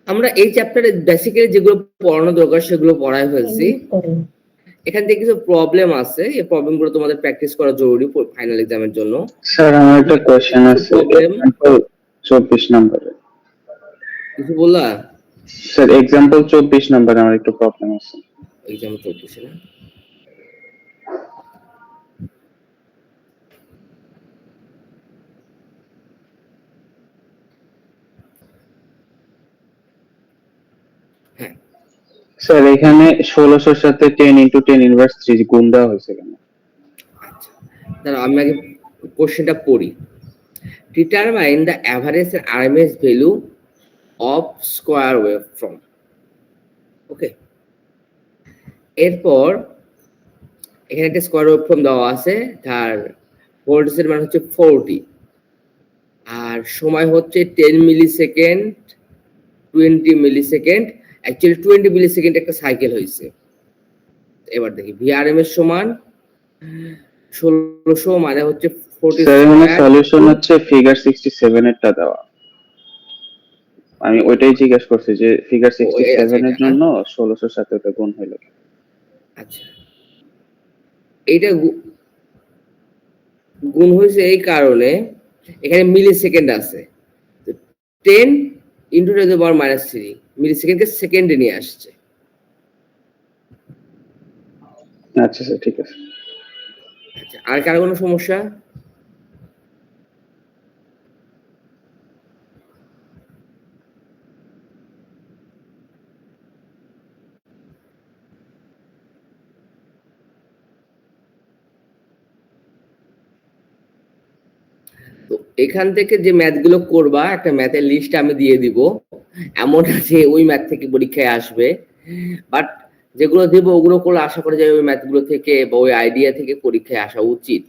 আমরা এই চ্যাপ্টারে বেসিক্যালি যেগুলো পড়ানো দরকার সেগুলো পড়ায় ফেলছি। এখান থেকে কিছু প্রবলেম আছে, এই প্রবলেমগুলো তোমাদের প্র্যাকটিস করা জরুরি ফাইনাল এক্সামের জন্য। স্যার আমার একটা কোশ্চেন আছে, এক্সাম্পল 24 নম্বরে। কিছু বললা? স্যার এক্সাম্পল 24 নম্বরে আমার একটু প্রবলেম আছে। এক্সাম্পল 24 না? হ্যাঁ স্যার এখানে 1600 সাথে 10 × 10 ইনভার্স 3 গুণ দেওয়া হয়েছে কেন? আচ্ছা দাঁড়াও আমি আগে কোশ্চেনটা পড়ি। Determine the average and RMS value of square waveform. Okay, এরপর এখানে একটা স্কয়ার ওয়েভফর্ম দেওয়া আছে, তার ভোল্টেজের মান হচ্ছে 40 আর সময় হচ্ছে 10 মিলি সেকেন্ড 20 মিলি সেকেন্ড। অ্যাকচুয়ালি 20 মিলি সেকেন্ড একটা সাইকেল হয়েছে। এবার দেখি ভিআরএমএস সমান 1600 মানে হচ্ছে 40 স্যার এখানে সলিউশন হচ্ছে ফিগার 67 এরটা দেওয়া। আমি ওইটাই জিজ্ঞাসা করছি যে ফিগার 67 এর জন্য 1600 সাথে ওটা গুণ হলো। আচ্ছা এইটা গুণ হয়েছে এই কারণে এখানে মিলি সেকেন্ড আছে, 10 into ten to the power -3 মিলি সেকেন্ডকে সেকেন্ডে নিয়ে আসছে। আচ্ছা স্যার ঠিক আছে। আচ্ছা আর কারো কোনো সমস্যা? তো এখান থেকে যে ম্যাথগুলো করবা একটা ম্যাথের লিস্ট আমি দিয়ে দিব, এমন আছে ওই ম্যাথ থেকে পরীক্ষায় আসবে, বাট যেগুলো দেবো ওগুলো করলে আশা করা যায় ওই ম্যাথগুলো থেকে বা ওই আইডিয়া থেকে পরীক্ষায় আসা উচিত।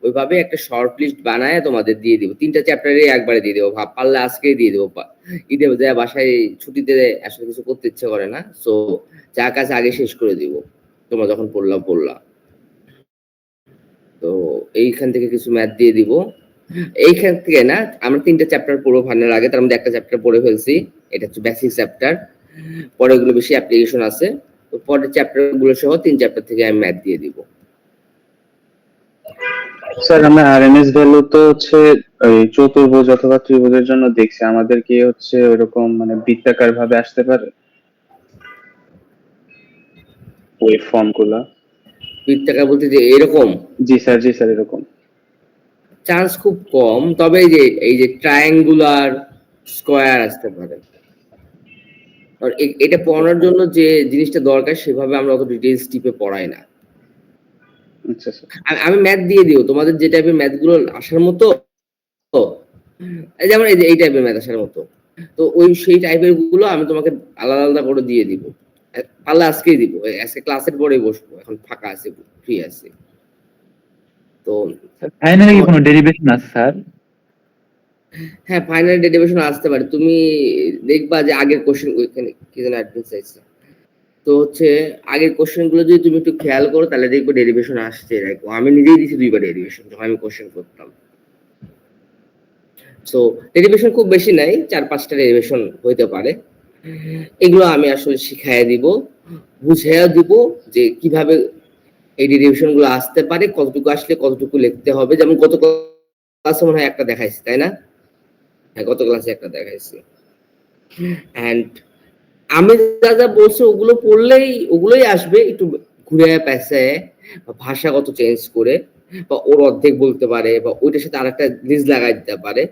ওইভাবে একটা শর্ট লিস্ট বানায় তোমাদের দিয়ে দিব, 3টা চ্যাপ্টারে একবারে দিয়ে দেবো, পারলে আজকেই দিয়ে দেবো। ঈদে যায় বাসায় ছুটিতে আসলে কিছু করতে ইচ্ছে করে না, সো যা কাজ আগে শেষ করে দিব, তোমরা যখন পড়লা। তো এইখান থেকে কিছু ম্যাথ দিয়ে দিব। এইখান থেকে না আমরা 3টা চ্যাপ্টার পড়বো ফাইনাল আগে, তার মধ্যে একটা চ্যাপ্টার পড়ে ফেলছি, এটা হচ্ছে বেসিক চ্যাপ্টার, পরে ওগুলো বেশি অ্যাপ্লিকেশন আছে। তো পরের চ্যাপ্টার গুলো সহ 3 চ্যাপ্টার থেকে আমি ম্যাথ দিয়ে দিব। স্যার আমরা আরএমএস ভ্যালু তো হচ্ছে ওই চতুর্ভুজ অথবা ত্রিভুজের জন্য দেখছি, আমাদের কি হচ্ছে ওইরকম মানে বৃত্তাকার ভাবে আসতে পারে ওই ফর্মগুলো? বৃত্তাকার বলতে যে এরকম? জি স্যার এরকম চান্স খুব কম, তবে এই যে ট্রায়াঙ্গুলার স্কয়ার আসতে পারে। আর এটা পড়ানোর জন্য যে জিনিসটা দরকার সেভাবে আমরা অত ডিটেইলস টিপে পড়াই না। আচ্ছা স্যার আমি ম্যাথ দিয়ে দিও তোমাদের যে টাইপের ম্যাথগুলো আসার মতো, যেমন এই টাইপের ম্যাথ আসার মতো, তো ওই সেই টাইপের গুলো আমি তোমাকে আলাদা আলাদা করে দিয়ে দিব। পারলে আজকেই দিব, আজকে ক্লাসের পরে বসবো, এখন ফাঁকা আছে, ফ্রি আছে। তো ফাইনালে কি কোনো ডেরিভেশন আছে স্যার? হ্যাঁ ফাইনাল ডেরিভেশন আসতে পারে, তুমি দেখবা যে আগের কোশ্চেন ওইখানে কি যেন অ্যাডভান্স আছে, তো হচ্ছে আগের কোশ্চেন গুলো যদি তুমি একটু খেয়াল করো তাহলে দেখবো ডেরিভেশন আসছে এরকম। আমি নিজেই দিছি 2বার ডেরিভেশন যখন আমি কোশ্চেন করতাম। সো ডেরিভেশন খুব বেশি নাই, 4-5টা ডেরিভেশন হইতে পারে। এগুলো আমি আসলে শিখাইয়া দিব, বুঝাইয়া দিব যে কিভাবে এই ডেরিভেশন গুলো আসতে পারে, কতটুকু আসলে কতটুকু লিখতে হবে। যেমন গত ক্লাসে মনে হয় একটা দেখাইছি, তাই না? হ্যাঁ গত ক্লাসে একটা দেখাইছি। এন্ড আমি যা বলছি ওগুলো পড়লেই ওগুলোই আসবে, একটু ঘুরে পেঁচে ভাষাগত চেঞ্জ করে, বা ওর অর্ধেক বলতে পারে বা ওইটার সাথে আরেকটা লিস্ট লাগাই দিতে পারে।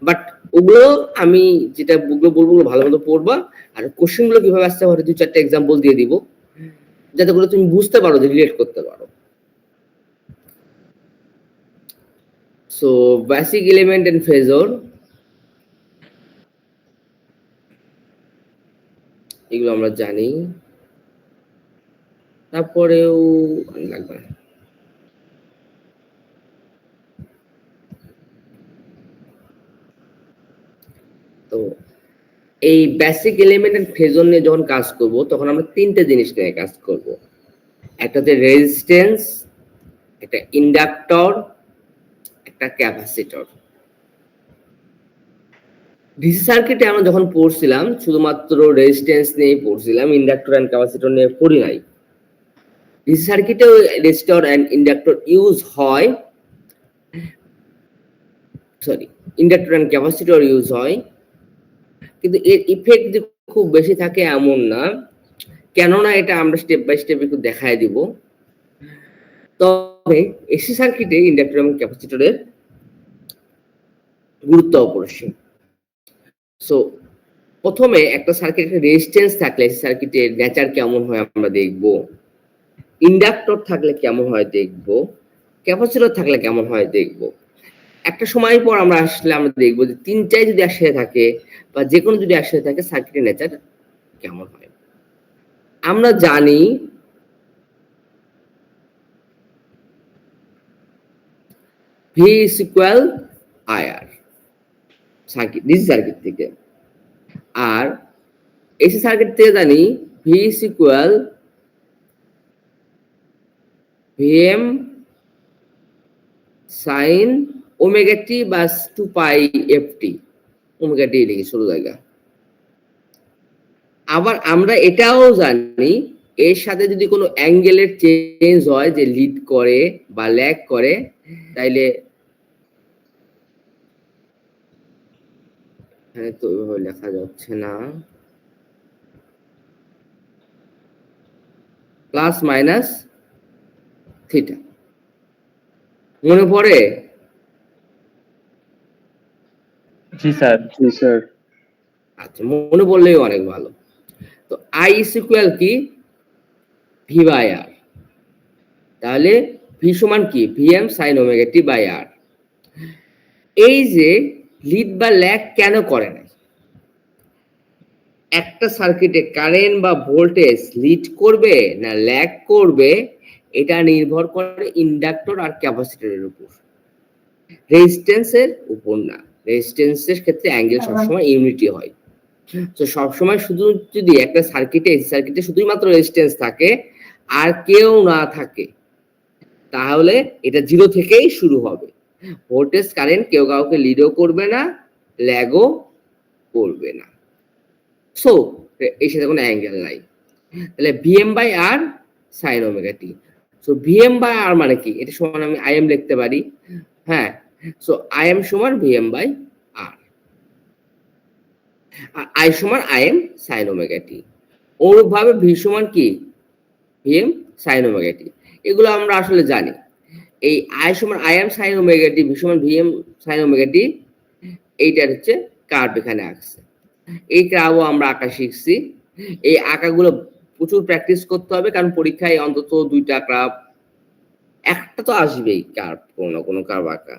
বাট ওগুলো আমি যেটা বলবো ভালো মতো পড়বা, আর কোশ্চেন গুলো কিভাবে আসতে পারে 2-4টা এক্সাম্পল দিয়ে দিব, যাতে করে তুমি বুঝতে পারো, যে রিলেট করতে পারো। So basic element and phasor এগুলো আমরা জানি, তারপরেও লাগবে না। তো এই বেসিক এলিমেন্ট এন্ড ফেজর নিয়ে যখন কাজ করব তখন আমরা 3টে জিনিস নিয়ে কাজ করব, একটা হচ্ছে রেজিস্ট্যান্স, একটা ইন্ডাক্টর, একটা ক্যাপাসিটর। ডিসি সার্কিটে আমরা যখন পড়ছিলাম শুধুমাত্র রেজিস্ট্যান্স নিয়ে পড়ছিলাম, ইন্ডাক্টর এন্ড ক্যাপাসিটর নিয়ে পড়ি নাই। ডিসি সার্কিটেও রেজিস্টর এন্ড ইন্ডাক্টর ইউজ হয়, sorry, inductor and capacitor use হয়, কিন্তু এর ইফেক্ট যে খুব বেশি থাকে এমন না, কেননা এটা আমরা স্টেপ বাই স্টেপ একটু দেখায় দিব। তবে এসি সার্কিটে ইন্ডাক্টর এবং ক্যাপাসিটরের গুরুত্ব অপরিসীম। সো প্রথমে একটা সার্কিটের রেজিস্ট্যান্স থাকলে এসি সার্কিটের নেচার কেমন হয় আমরা দেখব, ইন্ডাক্টর থাকলে কেমন হয় দেখব, ক্যাপাসিটর থাকলে কেমন হয় দেখব। একটা সময় পর আমরা আসলে আমরা দেখব যে তিনটাই যদি একসাথে থাকে বা যে কোনো যদি একসাথে থাকে সার্কিটের নেচার কেমন হয়। আমরা জানি V is equal IR circuit, DC circuit থেকে, আর এসি সার্কিট থেকে জানি V is equal VM sine omega T বা 2 পাই এফটি, ওমেগা টি লিখি ছোট জায়গা। আবার আমরা এটাও জানি এর সাথে যদি কোনো অ্যাঙ্গেলের চেঞ্জ হয় যে লিড করে বা ল্যাগ করে, তাইলে এখানে তো ওইভাবে লেখা যাচ্ছে না, প্লাস মাইনাস থিটা। মনে পড়ে? জি স্যার। জি স্যার। আচ্ছা, মনে পড়লেই অনেক ভালো। তো আই ইজ ইকুয়াল কি ভি বাই আর, তাহলে ভি সমান কি VM sine omega T by R. এই যে লিড বা ল্যাগ কেন করে না, একটা সার্কিটে কারেন্ট বা ভোল্টেজ লিড করবে না ল্যাগ করবে, এটা নির্ভর করে ইন্ডাক্টর আর ক্যাপাসিটরের উপর, রেজিস্ট্যান্সের উপর না। রেজিস্ট্যান্সের ক্ষেত্রে অ্যাঙ্গেল সবসময় ইউনিটি হয়। তো সবসময় শুধু যদি একটা সার্কিটে এসি সার্কিটে শুধুই মাত্র রেজিস্ট্যান্স থাকে আর কেউ না থাকে, তাহলে এটা জিরো থেকেই শুরু হবে। ভোল্টেজ কারেন্ট কেউ কাউকে লিডও করবে না, ল্যাগও করবে না। সো এর সাথে কোনো অ্যাঙ্গেল নাই। তাহলে VM by R sine omega T. So VM by R মানে কি, এটা সমান আমি আইএম লিখতে পারি। হ্যাঁ, সো আইএম সমান ভিএম বাই আর, আর আই সমান আইএম সাইন ওমেগা টি। অনুরূপভাবে ভি সমান কি ভিএম সাইন ওমেগা টি। এগুলো আমরা আসলে জানি। এই আই সমান আইএম সাইন ওমেগা টি, ভি সমান ভিএম সাইন ওমেগা টি, এইটার হচ্ছে কার্ভ এখানে আঁকছে। এই কার্ভও আমরা আঁকা শিখছি। এই আঁকাগুলো প্রচুর প্র্যাকটিস করতে হবে, কারণ পরীক্ষায় অন্তত 2টা কার্ভ, একটা তো আসবেই কার্ভ, কোনো না কোনো কার্ভ আঁকা,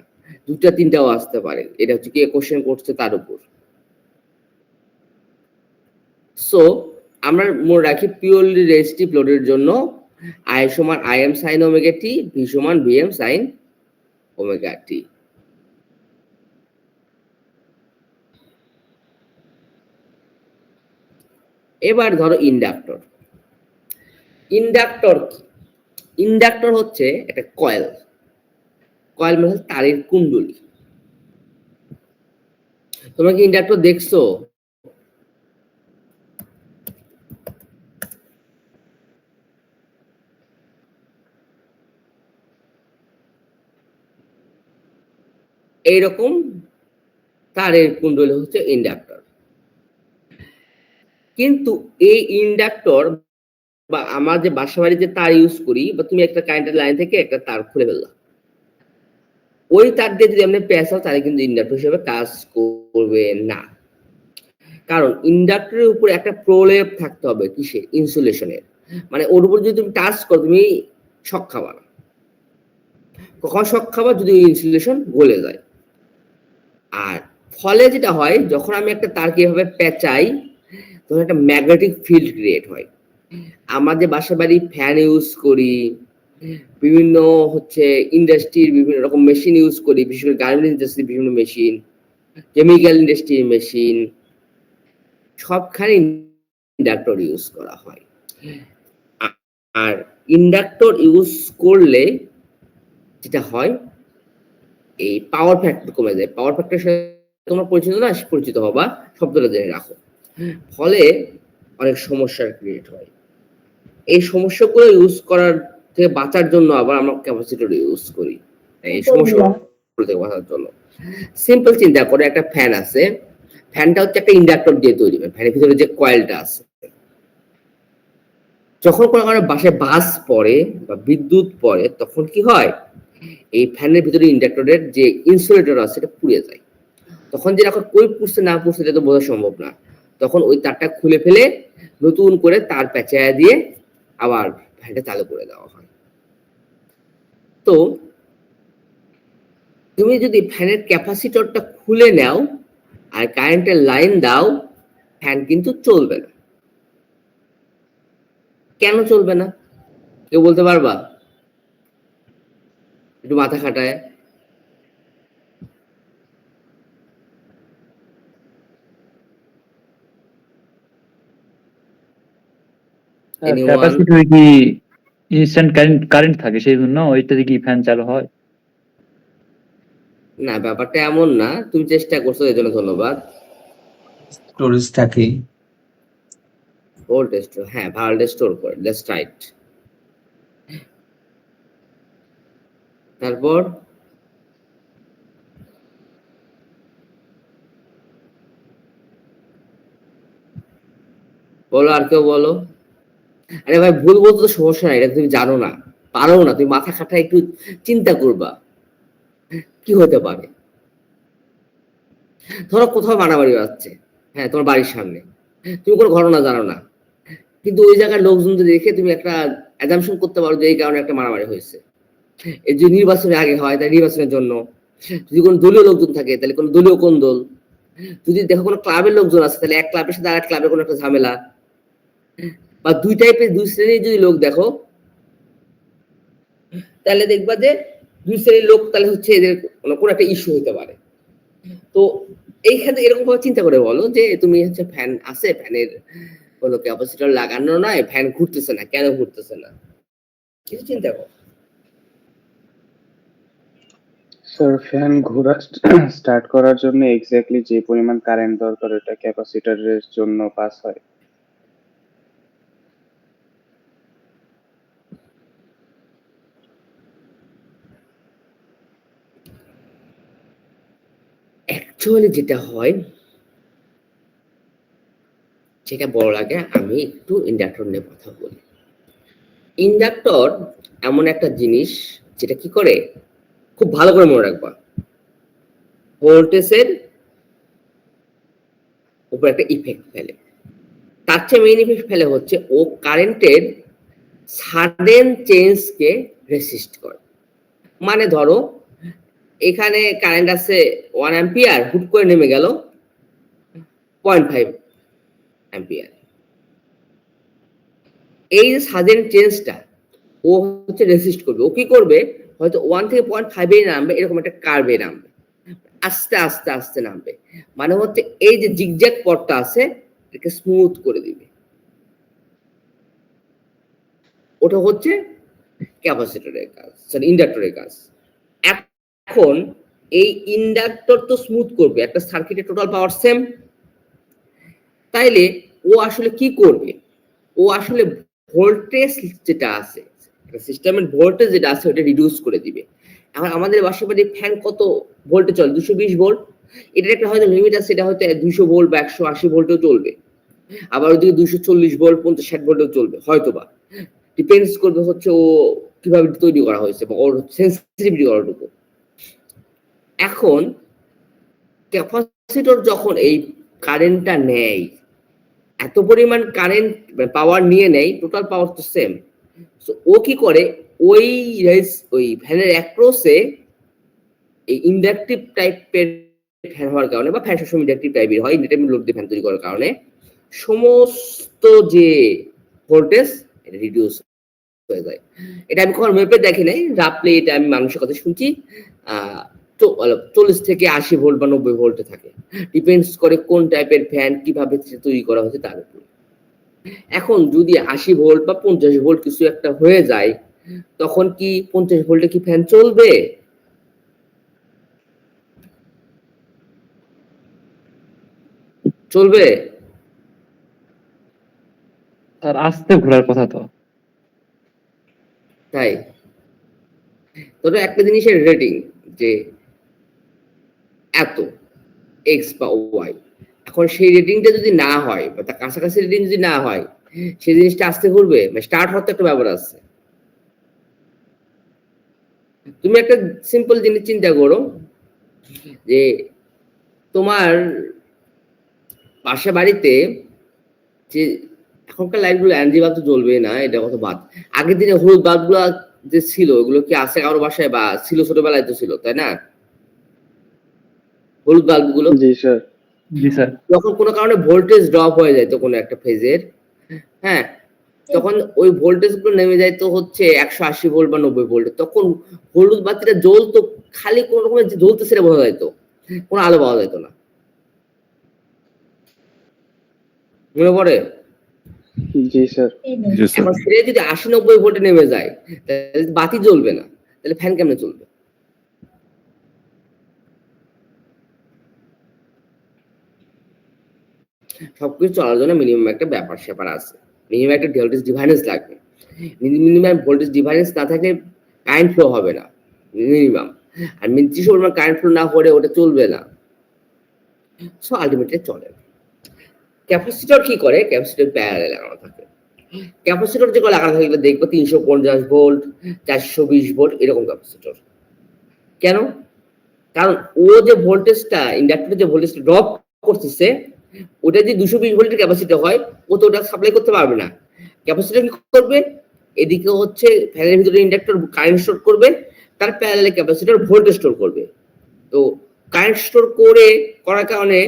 2টা 3টাও আসতে পারে। এটা হচ্ছে কি কোশ্চেন করছে তার উপর। সো আমরা মনে রাখি পিওরলি রেজিস্টিভ লোডের জন্য আই সমান আইএম সাইন ওমেগা টি, ভি সমান ভিএম সাইন ওমেগা টি। এবার ধরো ইন্ডাক্টর। ইন্ডাক্টর কি? ইন্ডাক্টর হচ্ছে একটা কয়েল। কয়েল মানে তারের কুণ্ডলী। তোমরা কি ইন্ডাক্টর দেখছো? এইরকম তারের কুণ্ডলী হচ্ছে ইন্ডাক্টর। কিন্তু এই ইন্ডাক্টর বা আমরা যে বাসা বাড়িতে তার ইউজ করি, বা তুমি একটা কারেন্টের লাইন থেকে একটা তার খুলে ফেললা, ওই তার দিয়ে যদি আপনি পেঁচাও তাহলে কিন্তু ইন্ডাক্টর হিসেবে কাজ করবে না। কারণ ইন্ডাক্টরের উপরে একটা প্রলেপ থাকতে হবে, কিসের? ইনসুলেশনের। মানে ওর উপর যদি তুমি টাচ করো তুমি শক খাবা না। কখন শক খাবা? যদি ইনসুলেশন গলে যায়। আর ফলে যেটা হয়, যখন আমি একটা তারকে এভাবে পেঁচাই তখন একটা ম্যাগনেটিক ফিল্ড ক্রিয়েট হয়। আমাদের বাসা বাড়ি ফ্যান ইউজ করি, বিভিন্ন হচ্ছে ইন্ডাস্ট্রির বিভিন্ন রকম মেশিন ইউজ করি, বিশেষ করে গার্মেন্টস ইন্ডাস্ট্রির বিভিন্ন মেশিন, কেমিক্যাল ইন্ডাস্ট্রির মেশিন, সবখানে ইন্ডাক্টর ইউজ করা হয়। আর ইন্ডাক্টর ইউজ করলে যেটা হয়, এই পাওয়ার ফ্যাক্টর কমে যায়। পাওয়ার ফ্যাক্টর তোমার পরিচিত না, পরিচিত হবা, শব্দটা জেনে রাখো। ফলে অনেক সমস্যার ক্রিয়েট হয়। এই সমস্যাগুলো ইউজ করার থেকে বাঁচার জন্য আবার আমরা ক্যাপাসিটর ইউজ করি এই সমস্যাগুলো থেকে বাঁচার জন্য। সিম্পল চিন্তা করে, একটা ফ্যান আছে, ফ্যানটা হচ্ছে একটা ইন্ডাক্টর দিয়ে তৈরি। ফ্যানের ভিতরে যে কয়েলটা আছে, যখন কোনো কারণে বাসায় বাস পড়ে বা বিদ্যুৎ পড়ে, তখন কি হয়, এই ফ্যানের ভিতরে ইন্ডাক্টরের যে ইনসুলেটর আছে সেটা পুড়ে যায়। তখন যে এখন কই পুড়ছে না পুড়ছে এটা তো বোঝা সম্ভব না। তখন ওই তারটা খুলে ফেলে নতুন করে তার পেঁচায়া দিয়ে আবার ফ্যানটা চালু করে দেওয়া হয়। তো তুমি যদি ফ্যানের ক্যাপাসিটরটা খুলে নাও আর কারেন্টের লাইন দাও, ফ্যান কিন্তু চলবে না। কেন চলবে না কেউ বলতে পারবা? একটু মাথা খাটায়। Anyone? ক্যাপাসিটরে কি ইনস্ট্যান্ট কারেন্ট থাকে, সেই জন্য ওইটাতে কি ফ্যান চালু হয়? না, ব্যাপারটা এমন না। তুমি চেষ্টা করছো, এর জন্য ধন্যবাদ। স্টোরেজ থাকে। ভোল্টেজ স্টোর, হ্যাঁ, ভোল্টেজ স্টোর করে, দ্যাটস রাইট। তারপর বলো, আর কেউ বলো। আরে ভাই, ভুল বলতে তো সমস্যা নাই, এটা তুমি জানো না, পারো না, তুমি মাথা খাটায় একটু চিন্তা করবা কি হতে পারে। ধরো কোথাও মারামারি হচ্ছে, হ্যাঁ, তোমার বাড়ির সামনে, তুমি কোনো ঘটনা জানো না, কিন্তু ওই জায়গার লোকজনকে দেখে তুমি একটা অ্যাজাম্পশন করতে পারো যে এই কারণে একটা মারামারি হয়েছে। এই যে নির্বাচনের আগে হয়, তাই নির্বাচনের জন্য যদি কোনো দলীয় লোকজন থাকে, তাহলে কোনো দলীয় কোন দল, যদি দেখো কোনো ক্লাবের লোকজন আছে, তাহলে এক ক্লাবের সাথে আর এক ক্লাবের কোনো একটা ঝামেলা, বা দুই টাইপের দুই শ্রেণীর যদি লোক দেখো, তাহলে দেখবা যে দুই শ্রেণীর লোক তাহলে হচ্ছে এদের কোনো একটা ইস্যু হতে পারে। তো এইখানে এরকম ভাবে চিন্তা করে বলো যে তুমি হচ্ছে ফ্যান আছে, ফ্যানের কোনো ক্যাপাসিটর লাগানো নয়, ফ্যান ঘুরতেছে না, কেন ঘুরতেছে না, কিছু চিন্তা করো। স্যার, ফ্যান ঘোরা স্টার্ট করার জন্য এক্স্যাক্টলি যে পরিমাণ কারেন্ট দরকার ওটা ক্যাপাসিটরের জন্য পাস হয়। অ্যাকচুয়ালি যেটা হয় সেটা বলার আগে আমি একটু ইন্ডাক্টর নিয়ে কথা বলি। ইন্ডাক্টর এমন একটা জিনিস যেটা কি করে, খুব ভালো করে মনে রাখবা, ভোল্টেজের উপর একটা ইফেক্ট ফেলে। তার চেয়ে মেইন ইফেক্ট ফেলে হচ্ছে ও কারেন্টের সাডেন চেঞ্জকে রেসিস্ট করে। মানে ধরো এখানে কারেন্ট আছে 1 অ্যাম্পিয়ার, হুট করে নেমে গেল 0.5 অ্যাম্পিয়ার। এই যে সাডেন চেঞ্জটা ও হচ্ছে রেসিস্ট করবে। ও কি করবে, হয়তো 1 থেকে 0.5 নামবে, এরকম একটা কার্ভে নামবে, আস্তে আস্তে আস্তে নামবে। মানে হচ্ছে এই যে জিগজ্যাগ পথটা আছে এটাকে স্মুথ করে দিবে। ওটা হচ্ছে ক্যাপাসিটরের কাজ, সরি ইন্ডাক্টরের কাজ। এখন এই ইন্ডাক্টর তো স্মুথ করবে, একটা সার্কিটের টোটাল পাওয়ার সেম, তাইলে ও আসলে কি করবে, ও আসলে ভোল্টেজ যেটা আছে, সিস্টেমের ভোল্টেজ যেটা আছে ওটা রিডিউস করে দিবে। এখন আমাদের বাসাবাড়ি ফ্যান কত ভোল্টে চলে, 220 ভোল্ট। এটার একটা হয়তো লিমিট আছে, এটা হয়তো 200 ভোল্ট বা 180 ভোল্টেও চলবে, আবার ওইদিকে 240 ভোল্ট 50-60 ভোল্টেও চলবে হয়তো বা, ডিপেন্ডস করবে হচ্ছে ও কিভাবে তৈরি করা হয়েছে বা ওর সেন্সিটিভিটি কতটুকু। এখন ক্যাপাসিটর যখন এই কারেন্টটা নেয়, এত পরিমাণ কারেন্ট পাওয়ার নিয়ে নেয়, টোটাল পাওয়ার তো সেম। সো ও কি করে, ওই ফ্যানের অ্যাক্রসে এই ইন্ডাকটিভ টাইপের ফ্যান হওয়ার কারণে, বা ফ্যান সবসময় ইন্ডাকটিভ টাইপের হয়, ইন্ডাকটিভ লোড দিয়ে ফ্যান তৈরি করার কারণে সমস্ত যে ভোল্টেজ এটা রিডিউস হয়ে যায়। এটা আমি কখনো মেপে দেখি নাই, রাফলি এটা আমি মানুষের কথা শুনছি। 40 থেকে 80 ভোল্ট বা 90 ভোল্টে থাকে, ডিপেন্ডস করে কোন টাইপের ফ্যান কিভাবে তৈরি করা হয়েছে তার উপর। এখন যদি 80 ভোল্ট বা 50 ভোল্ট কিছু একটা হয়ে যায়, তখন কি 50 ভোল্টে কি ফ্যান চলবে? চলবে? স্যার আস্তে ঘোরার কথা তো। তাই ধরো একটা জিনিসের রেটিং যে এত এক্স বা ওয়াই, এখন সেই রেটিংটা যদি না হয় বা তার কাছাকাছি রেটিং যদি না হয়, সেই জিনিসটা আস্তে ঘুরবে, স্টার্ট হতে একটা ব্যাপার আছে। তুমি একটা সিম্পল জিনিস চিন্তা করো যে তোমার পাশে বাড়িতে যে এখনকার লাইটগুলো এনজি বাল্ব তো জ্বলবে না, এটা কত বাদ। আগের দিনে হলুদ বাল্বগুলো যে ছিল ওগুলো কি আছে কারো বাসায়, বা ছিল ছোটবেলায় তো ছিল, তাই না? হলুদ বাল্বগুলো জি স্যার। জি স্যার। যখন কোনো কারণে ভোল্টেজ ড্রপ হয়ে যায় তো কোনো একটা ফেজের, হ্যাঁ, তখন ওই ভোল্টেজ গুলো নেমে যায় তো হচ্ছে 180 ভোল্ট বা 90 ভোল্ট, তখন হলুদ বাতিটা জ্বলতো, খালি কোন রকমের যে জ্বলতেছে সেটা বোঝা যেত, কোনো আলো পাওয়া যেত না। মনে পড়ে? জি স্যার। এখন সেটা যদি 80-90 ভোল্টে নেমে যায় তাহলে বাতি জ্বলবে না, তাহলে ফ্যান কেমনে চলবে? সবকিছু চলার জন্য মিনিমাম একটা ব্যাপার স্যাপার আছে, মিনিমাম একটা ভোল্টেজ ডিফারেন্স লাগবে। মিনিমাম ভোল্টেজ ডিফারেন্স না থাকলে কারেন্ট ফ্লো হবে না মিনিমাম, আর নির্দিষ্ট পরিমাণ কারেন্ট ফ্লো না করে ওটা চলবে না। সো আলটিমেটলি চলে। ক্যাপাসিটর কি করে? ক্যাপাসিটর প্যারালাল লাগানো থাকে। ক্যাপাসিটর যেগুলো লাগানো থাকে দেখবো 350 ভোল্ট, 420 ভোল্ট এরকম ক্যাপাসিটর। কেন? কারণ ও যে ভোল্টেজটা ইন্ডাক্টরে যে ভোল্টেজটা ড্রপ করতেছে ওটা যদি 220 ভোল্টের ক্যাপাসিটর হয় ও তো ওটা সাপ্লাই করতে পারবে না। ক্যাপাসিটর কি করবে? এদিকে হচ্ছে ফ্যানের ভিতরে ইন্ডাক্টর কারেন্ট স্টোর করবে, তার প্যারালালে ক্যাপাসিটর ভোল্টেজ স্টোর করবে। তো কারেন্ট স্টোর করার কারণে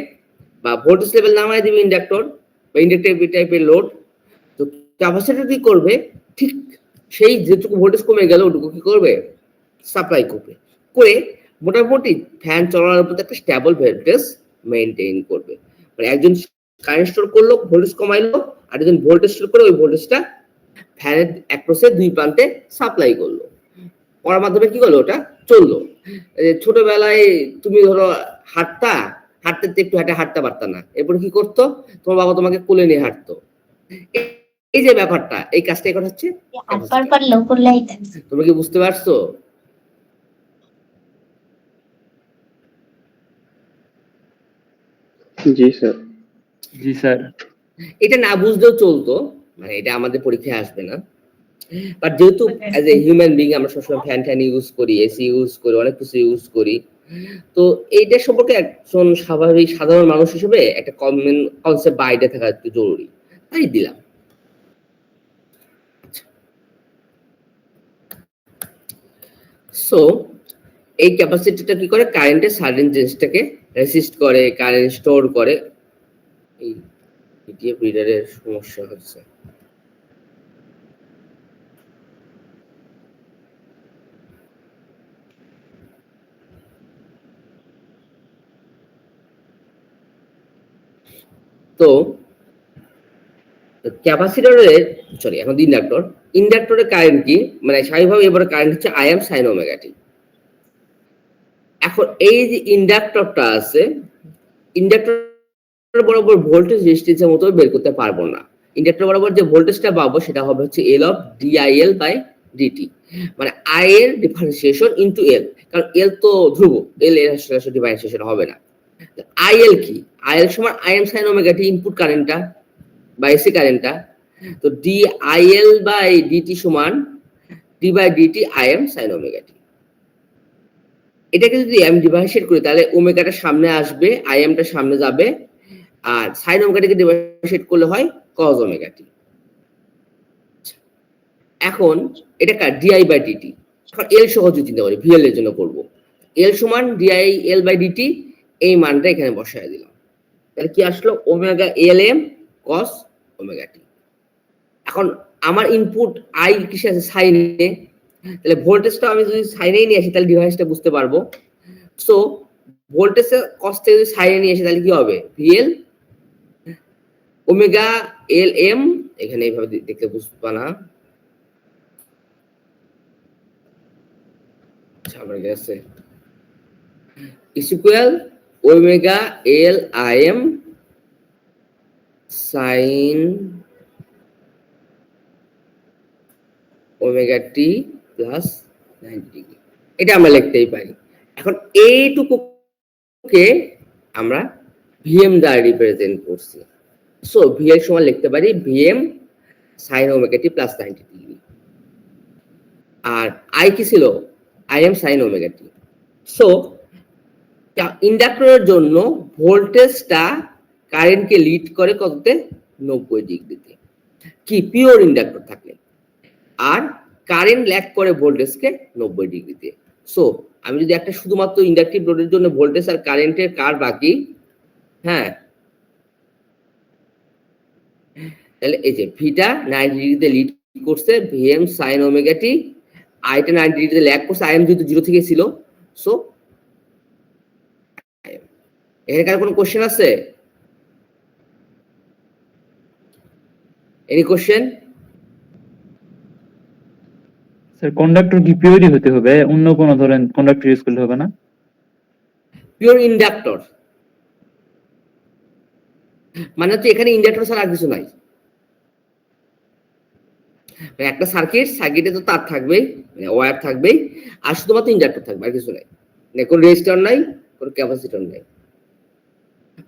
বা ভোল্টেজ লেভেল নামায় দিবে ইন্ডাক্টর বা ইন্ডাক্টর টাইপের লোড। তো ক্যাপাসিটর কি করবে? ঠিক সেই যেটুকু ভোল্টেজ কমে গেল ওটুকু কি করবে? সাপ্লাই করবে, করে মোটামুটি ফ্যান চলার মতো একটা স্টেবল ভোল্টেজ মেইনটেইন করবে। মানে একজন কারেন্ট স্টোর করলো, ভোল্টেজ কমাইলো, আর একজন ভোল্টেজ স্টোর করে ওই ভোল্টেজটা ফ্যানের এক পাশে দুই প্রান্তে সাপ্লাই করলো, করার মাধ্যমে কি করলো? ওটা চললো। ছোটবেলায় তুমি ধরো হাঁটতে একটু হাঁটতে পারতা না, এরপরে কি করতো? তোমার বাবা তোমাকে কোলে নিয়ে হাঁটতো। এই যে ব্যাপারটা, এই কাজটা করা হচ্ছে। তুমি কি বুঝতে পারছো? জি স্যার। জি স্যার। এটা না বুঝলেও চলতো, মানে এটা আমাদের পরীক্ষায় আসবে না, বাট যেহেতু অ্যাজ এ হিউম্যান বিং আমরা সবসময় ফ্যান ইউজ করি, এসি ইউজ করি, অনেক কিছু ইউজ করি, তো এইটা সম্পর্কে একজন স্বাভাবিক সাধারণ মানুষ হিসেবে একটা কমন কনসেপ্ট বা আইডিয়া থাকা একটু জরুরি, তাই দিলাম। সো এই ক্যাপাসিটিটা কি করে? কারেন্টের সার্টেন জিনিসটাকে রেসিস্ট করে, কারেন্ট স্টোর করে। এই পিডিএফ রিডারের সমস্যা হচ্ছে। তো ক্যাপাসিটরের সরি এখন ইন্ডাক্টরের কারেন্ট কি? মানে স্বাভাবিকভাবে এবারে কারেন্ট হচ্ছে আই সাইন ওমেগা টি। এখন এই যে ইন্ডাক্টরটা আছে, ইন্ডাক্টর বরাবর ভোল্টেজ রেজিস্ট্যান্সের মতো বের করতে পারবো না। ইন্ডাক্টর বরাবর যে ভোল্টেজটা পাবো সেটা হবে হচ্ছে L of DIL by DT, মানে আই এর ডিফারেন্সিয়েশন ইনটু এল, কারণ এল তো ধ্রুব, এল এর আসলে ডিফারেন্সিয়েশন হবে না। আইএল কি? আইএল সমান I M sine omega T, input কারেন্টটা বা এসি কারেন্টটা। তো ডি আইএল বাই ডিটি সমান D by DT I M sine omega T. এটাকে যদি আমি ডিফারেন্সিয়েট করি তাহলে ওমেগাটা সামনে আসবে, আই এমটা সামনে যাবে, আর সাইন ওমেগাটাকে ডিফারেন্সিয়েট করলে হয় কজ ওমেগা টি। এখন এটা কার? DI by DT. এখন এল সহজ চিন্তা করি, ভিএল এর জন্য করব। এল সমান ডিআই এল বাই ডিটি, এই মানটা এখানে বসায় দিলাম, তাহলে কি আসলো? Omega L M cos omega T. এখন আমার ইনপুট আই কিসে আছে? সাইনে, তাহলে ভোল্টেজটা আমি যদি সাইনেই নিয়ে আসি তাহলে ডিভাইসটা বুঝতে পারবো। সো ভোল্টেজের কস থেকে যদি সাইনে নিয়ে আসি তাহলে কি হবে? ভিএল ওমেগা এল এম, এখানে এইভাবে দেখতে বুঝবা না, সামনে গেছে, equal omega L I M sine omega T plus 90 degree, এটা আমরা লিখতেই পারি। এখন এইটুকুকে আমরা ভিএম দ্বারা রিপ্রেজেন্ট করছি। সো ভি এর সমান লিখতে পারি VM sine omega T plus 90 degree. আর আই কি ছিল? I M sine omega T. So ইন্ডাক্টরের জন্য ভোল্টেজটা কারেন্টকে লিড করে কততে? 90 ডিগ্রিতে, কি পিওর ইন্ডাক্টর থাকলে। আর কারেন্ট ল্যাগ করে ভোল্টেজকে 90 ডিগ্রিতে। সো আমি যদি একটা শুধুমাত্র ইন্ডাকটিভ লোডের জন্য ভোল্টেজ আর কারেন্টের কার বাকি, হ্যাঁ, তাহলে এই যে ভিটা 90 ডিগ্রিতে লিড করছে, ভিএম সাইন ওমেগা টি, আইটা 90 ডিগ্রিতে ল্যাগ করছে, আইএম যেহেতু 0 থেকে ছিল। সো এখানে কোনো কোশ্চেন আছে? Any question? স্যার কন্ডাক্টর কি পিওরই হতে হবে, অন্য কোনো ধরেন কন্ডাক্টর ইউজ করলে হবে না? পিওর ইন্ডাক্টর মানে হচ্ছে এখানে ইন্ডাক্টর ছাড়া আর কিছু নাই। একটা সার্কিটে তো তার থাকবেই, মানে ওয়্যার থাকবেই, আর শুধুমাত্র ইন্ডাক্টর থাকবে, আর কিছু নাই। মানে কোনো রেজিস্টর নাই, কোনো ক্যাপাসিটর নাই,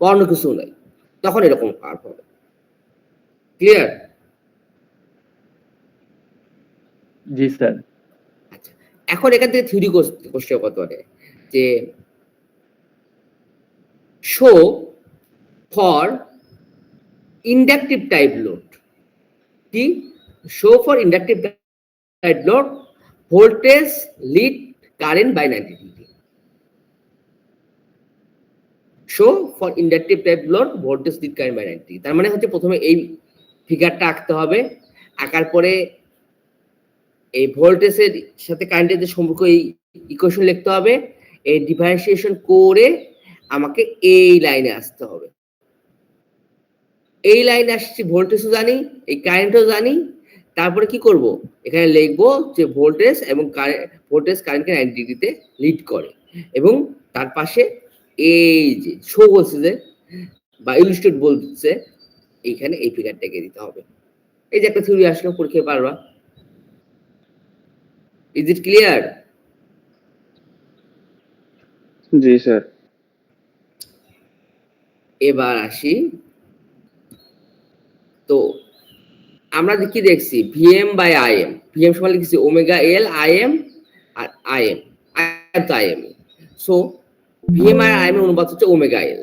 অন্য কিছু নাই। তখন এরকম কার্ভ হবে। ক্লিয়ার? জি স্যার। আচ্ছা, এখন এখান থেকে থিওরি কোশ্চেন কত পারে যে show for inductive type load, কি show for inductive type load voltage lead current by 90 degree. Show for inductive type load voltage lead current by 90 degree. তার মানে হচ্ছে প্রথমে এই ফিগারটা আঁকতে হবে, আঁকার পরে এই ভোল্টেজের সাথে কারেন্টের যে সম্পর্ক, এই ইকুয়েশন লিখতে হবে, এই ডিফারেন্সিয়েশন করে আমাকে এই লাইনে আসতে হবে। এই লাইনে আসছি, ভোল্টেজও জানি, এই কারেন্টও জানি। তারপরে কি করব? এখানে লিখবো যে ভোল্টেজ এবং ভোল্টেজ কারেন্টকে 90 ডিগ্রিতে লিড করে, এবং তার পাশে এই যে শো বলছে যে বা ইলুস্ট্রেট বলছে, এইখানে এই ফিগারটাকে দিতে হবে। এই যে একটা থিওরি আসলো, পরীক্ষায় পারবা। Is it clear? জি স্যার। এবার আসি, তো আমরা কি দেখছি? ভিএম বাই আইএম, ভিএম সমান লিখছি ওমেগা এল আইএম, আর আইএম তো আইএম। সো ভিএম আর আইএম এর অনুপাত হচ্ছে ওমেগা এল।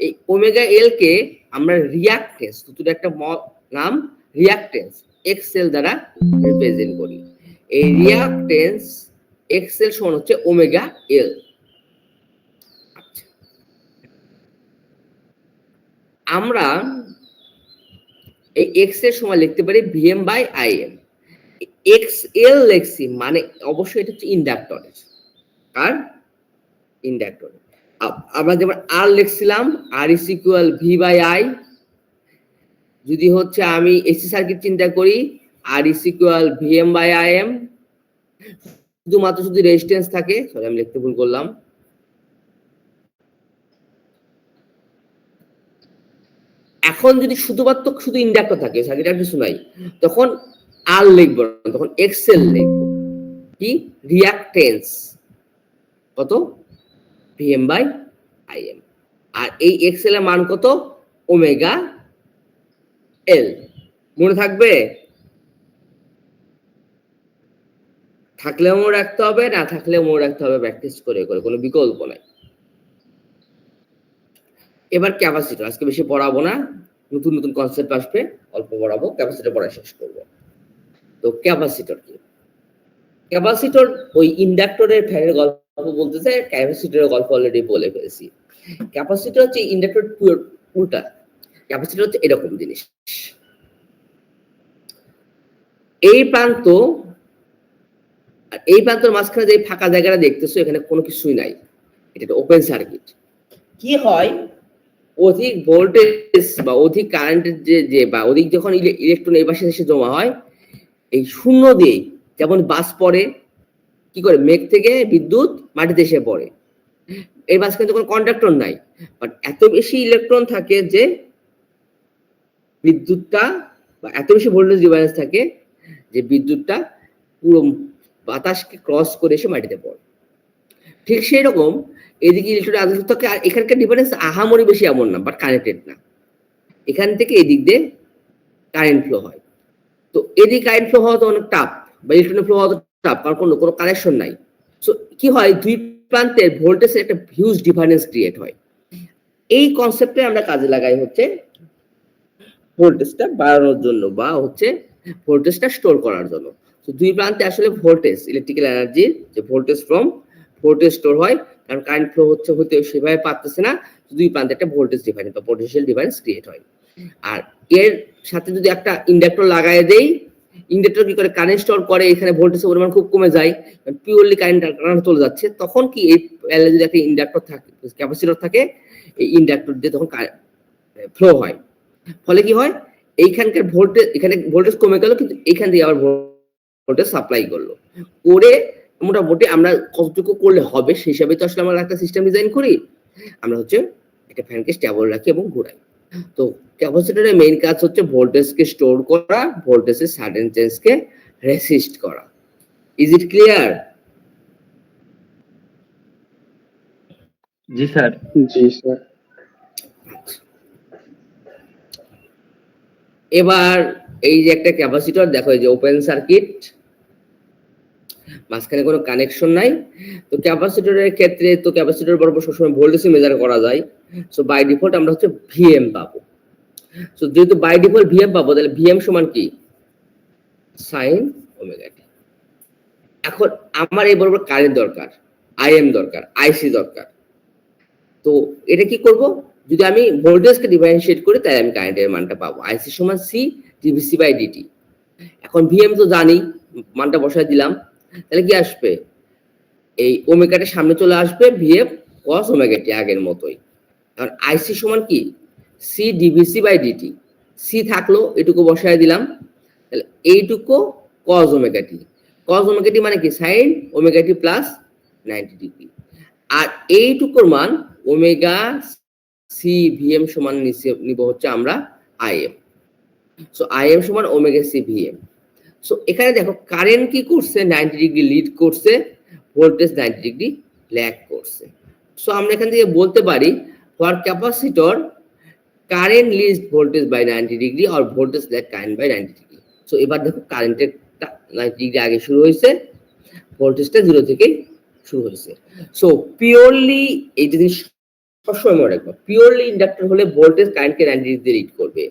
এই ওমেগা এল কে আমরা রিঅ্যাকটেন্স, দুটো একটা নাম, রিঅ্যাকটেন্স এক্সএল দ্বারা রিপ্রেজেন্ট করি। এই রিঅ্যাকটেন্স এক্সএল সমান হচ্ছে ওমেগা এল। আমরা এই এক্স এর সময় লিখতে পারি VM by IM. X L লিখছি মানে অবশ্যই এটা হচ্ছে ইন্ডাক্টরের, আর ইন্ডাক্টর আমরা যেমন আর লিখছিলাম R is equal V by I. যদি হচ্ছে আমি এসি সার্কিট চিন্তা করি, R is equal VM by IM. শুধুমাত্র যদি রেজিস্ট্যান্স থাকে, সরি আমি লিখতে ভুল করলাম, এখন যদি শুধু ইন্ডাক্টর থাকে, সার্কিট আর কিছু নাই, তখন আর লিখবো না, তখন এক্সএল লিখবো, কি রিঅ্যাকটেন্স কত? VM by IM. আর এই এক্সএল এর মান কত? ওমেগা এল। মনে থাকবে? থাকলেও মনে রাখতে হবে, না থাকলেও মনে রাখতে হবে, প্র্যাকটিস করে করে, কোনো বিকল্প নাই। এবার ক্যাপাসিটর আজকে বেশি পড়াবো না, নতুন নতুন কনসেপ্ট আসবে, অল্প পড়াবো, ক্যাপাসিটর পড়া শেষ করব। তো ক্যাপাসিটর কি? ক্যাপাসিটর ওই ইন্ডাক্টরের ফ্যানের গল্প বলতেছে, ক্যাপাসিটরের গল্প অলরেডি বলে ফেলেছি। ক্যাপাসিটর হচ্ছে ইন্ডাক্টর উল্টা। ক্যাপাসিটর হচ্ছে এরকম জিনিস, এই প্রান্ত আর এই প্রান্তের মাঝখানে যে ফাঁকা জায়গাটা দেখতেছো, এখানে কোনো কিছুই নাই, এটা একটা ওপেন সার্কিট। কি হয়, অধিক ভোল্টেজ বা অধিক কারেন্টের যে বা অধিক যখন ইলেকট্রন এই পাশে এসে জমা হয়, এই শূন্য দিয়ে যেমন বাস পড়ে, কি করে মেঘ থেকে বিদ্যুৎ মাটিতে এসে পড়ে, এই মাঝখানে কোনো কন্ডাক্টর নাই, বাট এত বেশি ইলেকট্রন থাকে যে বিদ্যুৎটা বা এত বেশি ভোল্টেজ ডিভাইস থাকে যে বিদ্যুৎটা পুরো বাতাসকে ক্রস করে এসে মাটিতে পড়ে। ঠিক সেই রকম এদিকে ইলেকট্রন আধান থাকে, আর এখানকার ডিফারেন্স আহামরি বেশি এমন না, বাট কানেক্টেড না। এখান থেকে এদিক দিয়ে কারেন্ট ফ্লো হয়। তো এদিকে কারেন্ট ফ্লো হওয়া তো অনেক টাফ, বা ইলেকট্রন ফ্লো হওয়া তো টাফ, কারণ কোনো কানেকশন নাই। সো কি হয়, দুই প্রান্তের ভোল্টেজের একটা হিউজ ডিফারেন্স ক্রিয়েট হয়। এই কনসেপ্টে আমরা কাজে লাগাই হচ্ছে ভোল্টেজটা বাড়ানোর জন্য, বা হচ্ছে ভোল্টেজটা স্টোর করার জন্য। তো দুই প্রান্তে আসলে ভোল্টেজ, ইলেকট্রিক্যাল এনার্জির যে ভোল্টেজ ফ্রম ভোল্টেজ স্টোর হয়, কারণ কারেন্ট ফ্লো হতে সেভাবে পারতেছে না। দুই প্রান্তে একটা ভোল্টেজ ডিফারেন্স বা পোটেনশিয়াল ডিফারেন্স ক্রিয়েট হয়। আর এর সাথে যদি একটা ইন্ডাক্টর লাগায় দেই, ইন্ডাক্টর কি করে কারেন্ট স্টোর করে, এখানে ভোল্টেজের পরিমাণ খুব কমে যায়, পিওরলি কারেন্ট চলে যাচ্ছে। তখন কি এই প্যানেলে যদি একটা ইন্ডাক্টর থাকে, ক্যাপাসিটর থাকে, এই ইন্ডাক্টর দিয়ে তখন ফ্লো হয়। ফলে কি হয়, এইখানকার ভোল্টেজ, এখানে ভোল্টেজ কমে গেল, কিন্তু এখান থেকে আবার ভোল্টেজ সাপ্লাই করলো করে মোটামুটি আমরা কতটুকু করলে হবে সেই হিসাবে তো আসলে আমরা একটা সিস্টেম ডিজাইন করি। আমরা হচ্ছে একটা ফ্যানকে স্টেবল রাখি এবং ঘোরাই। তো ক্যাপাসিটরের মেইন কাজ হচ্ছে ভোল্টেজকে স্টোর করা, ভোল্টেজের সাডেন চেঞ্জকে রেসিস্ট করা। Is it clear? জি স্যার। জি স্যার। এবার এই যে একটা ক্যাপাসিটর দেখো, এই যে ওপেন সার্কিট, মাঝখানে কোনো কানেকশন নাই। তো ক্যাপাসিটরের ক্ষেত্রে তো ক্যাপাসিটর বরাবর সবসময় ভোল্টেজ মেজার করা যায়। সো বাই ডিফল্ট আমরা হচ্ছে ভিএম পাবো। সো যেহেতু বাই ডিফল্ট ভিএম পাবো, তাহলে ভিএম সমান কি, সাইন ওমেগা টি। এখন আমার এই বরাবর কারেন্ট দরকার, আইএম দরকার, আইসি দরকার। তো এটা কি করব, যদি আমি ভোল্টেজকে ডিফারেন্সিয়েট করি তাহলে আমি কারেন্টের মানটা পাবো, আইসি সমান সি ডিভিসি বাই ডিটি। এখন ভিএম তো জানি, মানটা বসায় দিলাম, তাহলে কি আসবে, এই ওমেগাটা সামনে চলে আসবে, ভিএফ কস ওমেগা টি আগের মতোই। কারণ আইসি সমান কি, C DVC by DT. C থাকলো, এটুকু বসায় দিলাম, তাহলে এইটুকু কস ওমেগা টি। কস ওমেগা টি মানে কি, sine omega T plus 90 degree. আর এইটুকুর মান ওমেগা সি ভিএম সমান নিব হচ্ছে আমরা আইএম। সো আইএম সমান ওমেগা সি ভিএম। সো এখানে দেখো কারেন্ট কি করছে, 90 ডিগ্রি লিড করছে, ভোল্টেজ 90 ডিগ্রি ল্যাগ করছে। সো আমরা এখান থেকে বলতে পারি, for capacitor current leads voltage by 90 degree আর voltage lag current by 90 degree. So এবার দেখো কারেন্টের 90 ডিগ্রি আগে শুরু হয়েছে, ভোল্টেজটা 0 থেকে শুরু হয়েছে। সো পিওরলি এই জিনিস সবসময় মনে রাখবো, পিওরলি ইন্ডাক্টর হলে ভোল্টেজ কারেন্টকে 90 ডিগ্রি লিড করবে,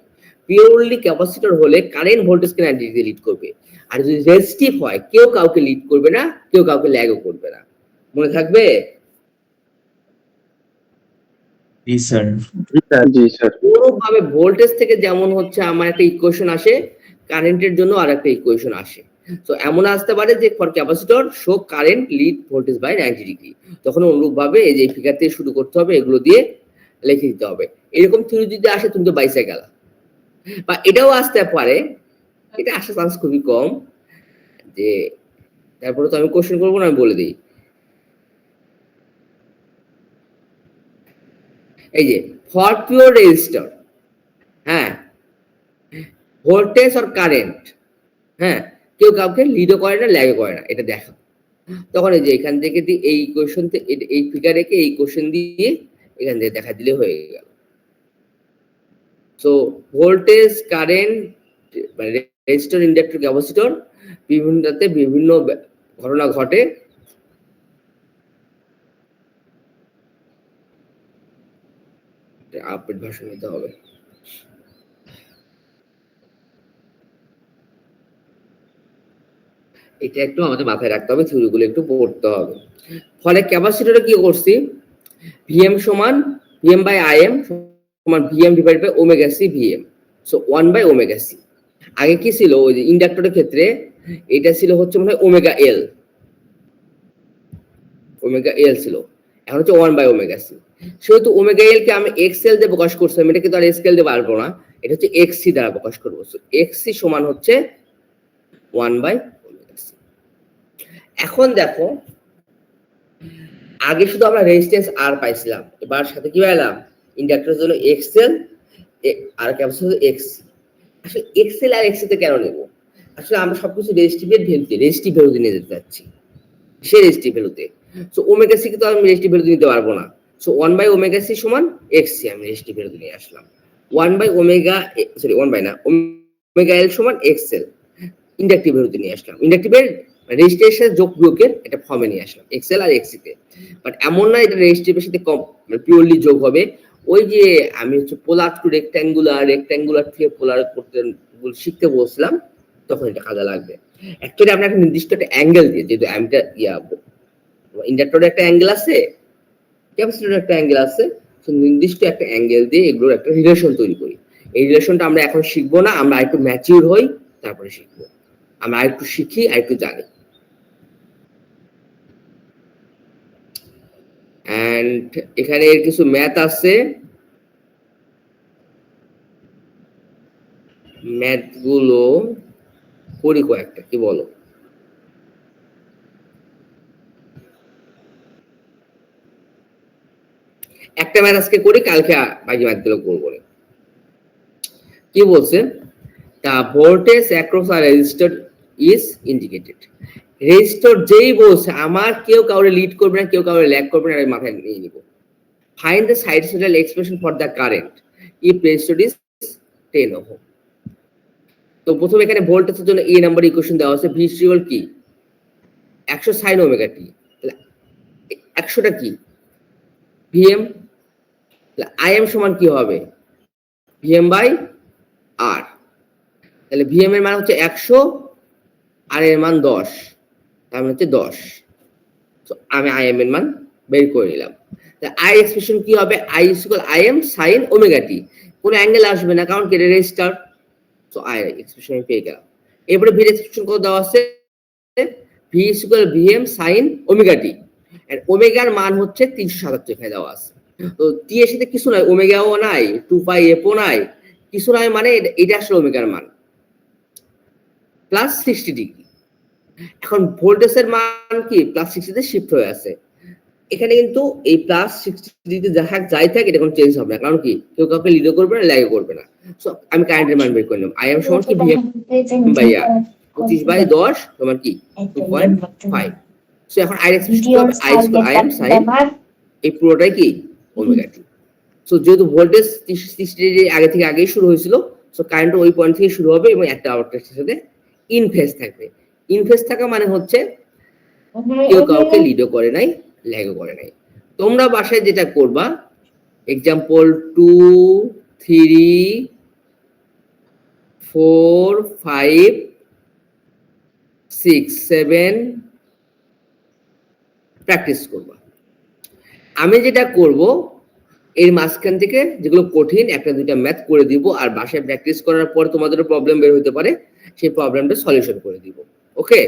পিওরলি ক্যাপাসিটর হলে কারেন্ট ভোল্টেজকে 90 ডিগ্রি লিড করবে। আর যদি রেজিস্টিভ হয়, কেউ কাউকে লিড করবে না, কেউ কাউকে ল্যাগও করবে না। মনে থাকবে? জি স্যার। জি স্যার। কোনোভাবে ভোল্টেজ থেকে যেমন হচ্ছে আমার একটা ইকুয়েশন আসে, কারেন্টের জন্য আর একটা ইকুয়েশন আসে। তো এমন আসতে পারে যে for capacitor show current lead voltage by 90 degree, তখন অনুরূপ ভাবে এই যে ফিগার থেকে শুরু করতে হবে, এগুলো দিয়ে লিখে দিতে হবে। এরকম থিওরি যদি আসে তুমি তো বাইসে গেলা। বা এটাও আসতে পারে, এটা আসার চান্স খুবই কম, যে তারপরে তো আমি কোশ্চেন করবো না, আমি বলে দিই। এই যে ফর পিওর রেজিস্টর, হ্যাঁ, ভোল্টেজ আর কারেন্ট, হ্যাঁ, কেউ কাউকে লিডও করে না, ল্যাগও করে না, এটা দেখা। তখন এই যে এখান থেকে এই কোশ্চেন, এই ফিগার রেখে এই কোশ্চেন দিয়ে এখান থেকে দেখা দিলে হয়ে গেল। সো ভোল্টেজ, কারেন্ট, মানে রেজিস্টর, ইন্ডাক্টর, ক্যাপাসিটর, বিভিন্নটাতে বিভিন্ন ঘটনা ঘটে। আপডেট ভার্সন নিতে হবে। এটা একটু আমাদের মাথায় রাখতে হবে, থিওরিগুলো একটু পড়তে হবে। ফলে ক্যাপাসিটরে কি করছি, ভিএম সমান ভিএম বাই আইএম সমান VM divide by omega C VM. So 1 by omega C. আগে কি ছিল, ওই যে ইন্ডাক্টরের ক্ষেত্রে এটা ছিল হচ্ছে মনে হয় ওমেগা এল, ওমেগা এল ছিল, এখন হচ্ছে 1 বাই ওমেগা সি। সেহেতু ওমেগা এল কে আমি এক্সএল দিয়ে প্রকাশ করছিলাম, এটা কিন্তু আর স্কেল দিয়ে পারবো না, এটা হচ্ছে এক্সসি দ্বারা প্রকাশ করবো। সো এক্সসি সমান হচ্ছে 1 বাই ওমেগা সি। এখন দেখো, আগে শুধু আমরা রেজিস্ট্যান্স আর পাইছিলাম, এবার সাথে কি পাইলাম, ইন্ডাক্টরের জন্য এক্সএল আর ক্যাপাসিটর এক্সসি। আসলে এক্সেল আর এক্সেতে কেন নেব? আসলে আমরা সবকিছু রেজিস্ট্রিভের ভ্যালুতে রেজিস্ট্রিভ ভ্যালুতে নিয়ে যেতে চাচ্ছি, সে রেজিস্ট্রিভ ভ্যালুতে। সো ওমেগা সি কে তো আমি রেজিস্ট্রিভ ভ্যালুতে নিতে পারবো না। সো 1 বাই ওমেগা সি সমান এক্স সি আমি রেজিস্ট্রিভ ভ্যালুতে নিয়ে আসলাম। 1 বাই ওমেগা সরি 1 বাই না ওমেগা এল সমান এক্স এল ইন্ডাকটিভ ভ্যালুতে নিয়ে আসলাম। ইন্ডাকটিভের রেজিস্ট্রিভের সাথে যোগ বিয়োগের একটা ফর্মে নিয়ে আসলাম এক্সেল আর এক্সি তে। বাট এমন না এটা রেজিস্ট্রিভের সাথে পিওরলি যোগ হবে। ওই যে আমি হচ্ছে পোলার টু রেক্ট্যাঙ্গুলার থেকে পোলার করতে শিখতে বলছিলাম, তখন এটা কাজে লাগবে। অ্যাকচুয়ালি আপনার একটা নির্দিষ্ট একটা অ্যাঙ্গেল দিয়ে, যেহেতু অ্যামটা ইন্ডাক্টরের একটা অ্যাঙ্গেল আছে, ক্যাপাসিটরের একটা অ্যাঙ্গেল আছে, তো নির্দিষ্ট একটা অ্যাঙ্গেল দিয়ে এগুলোর একটা রিলেশন তৈরি করি। এই রিলেশনটা আমরা এখন শিখবো না, আমরা আরেকটু ম্যাচিউর হই তারপরে শিখবো। আমরা আরেকটু শিখি, আরেকটু জানি। এন্ড এখানে কিছু ম্যাথ আছে, ম্যাথ গুলো করি কয়েকটা, কি বলো? একটা ম্যাথ আজকে করি, কালকে বাকি ম্যাথ গুলো করবো। কি বলছে? The voltage across a resistor is indicated. Resistor যেই বলছে, আমার কেউ কাউরে লিড করবে না, কেউ কাউরে ল্যাগ করবে না, আমি মাথায় নিয়ে নিব। Find the sinusoidal expression for the current if resistor is 10 ohm. তো প্রথমে এখানে ভোল্টেজের জন্য এ নাম্বার ইকুয়েশন দেওয়া আছে, ভি ইকুয়াল কি 100 sin ওমেগা টি। তাহলে 100টা কি ভিএম, তাহলে আইএম সমান কি হবে ভিএম বাই আর। তাহলে ভিএম এর মান হচ্ছে 100 আর এর মান 10, তার মানে হচ্ছে 10। তো আমি আইএম এর মান বের করে নিলাম। তাহলে আই এক্সপ্রেশন কি হবে? I equal IM sin omega T. কোনো অ্যাঙ্গেল আসবে না, কারণ কি এটা রেজিস্টার। সো আই এক্সপ্রেশন আমি পেয়ে গেলাম। এরপরে ভি এক্সপ্রেশন কত দেওয়া আছে? V equal VM sin omega T. And ওমেগার মান হচ্ছে 377 এখানে দেওয়া আছে। তো টি এর সাথে কিছু নাই, ওমেগাও নাই, 2 পাই এফও নাই, কিছু নাই, মানে এটা আসলে ওমেগার মান প্লাস 60 ডিগ্রি। এখন ভোল্টেজের মান কি প্লাস 60 তে শিফট হয়ে আছে। এখানে কিন্তু এই প্লাস 60 ডিগ্রি যাই থাকে এটা কোনো চেঞ্জ হবে না, কারণ কি কেউ কাউকে লিডও করবে না, ল্যাগও করবে না। সো আমি কারেন্টের মান বের করে নিলাম। আই এম সমান কি ভিএম বাই আর, 25 বাই 10 সমান কি 2.5। সো এখন আই এক্সপ্রেশন কি হবে? I equal I am sin এই পুরোটাই কি ওমেগা টি। সো যেহেতু ভোল্টেজ 30 ডিগ্রি আগে থেকে আগেই শুরু হয়েছিল, সো কারেন্ট ওই পয়েন্ট থেকে শুরু হবে এবং একটা আউটপুটের সাথে ইন ফেজ থাকবে। ইন ফেজ থাকা মানে হচ্ছে কেউ কাউকে লিডও করে নাই, ল্যাগও করে নাই। তোমরা বাসায় যেটা করবা, এক্সাম্পল 2 3 4 5 6 7 প্র্যাকটিস করবা। আমি যেটা করব, এর মাঝখান থেকে যেগুলো কঠিন একটা দুইটা ম্যাথ করে দিব, আর বাসায় প্র্যাকটিস করার পর তোমাদের প্রবলেম বের হতে পারে, সেই প্রবলেমটা সলিউশন করে দিব। ওকে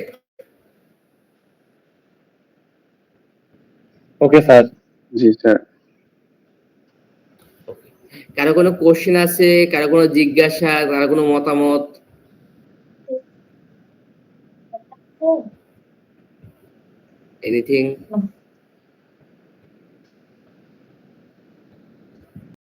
ওকে স্যার। জি স্যার। কারো কোনো কোশ্চেন আছে, কারো কোনো জিজ্ঞাসা, কারো কোনো মতামত? এনিথিং?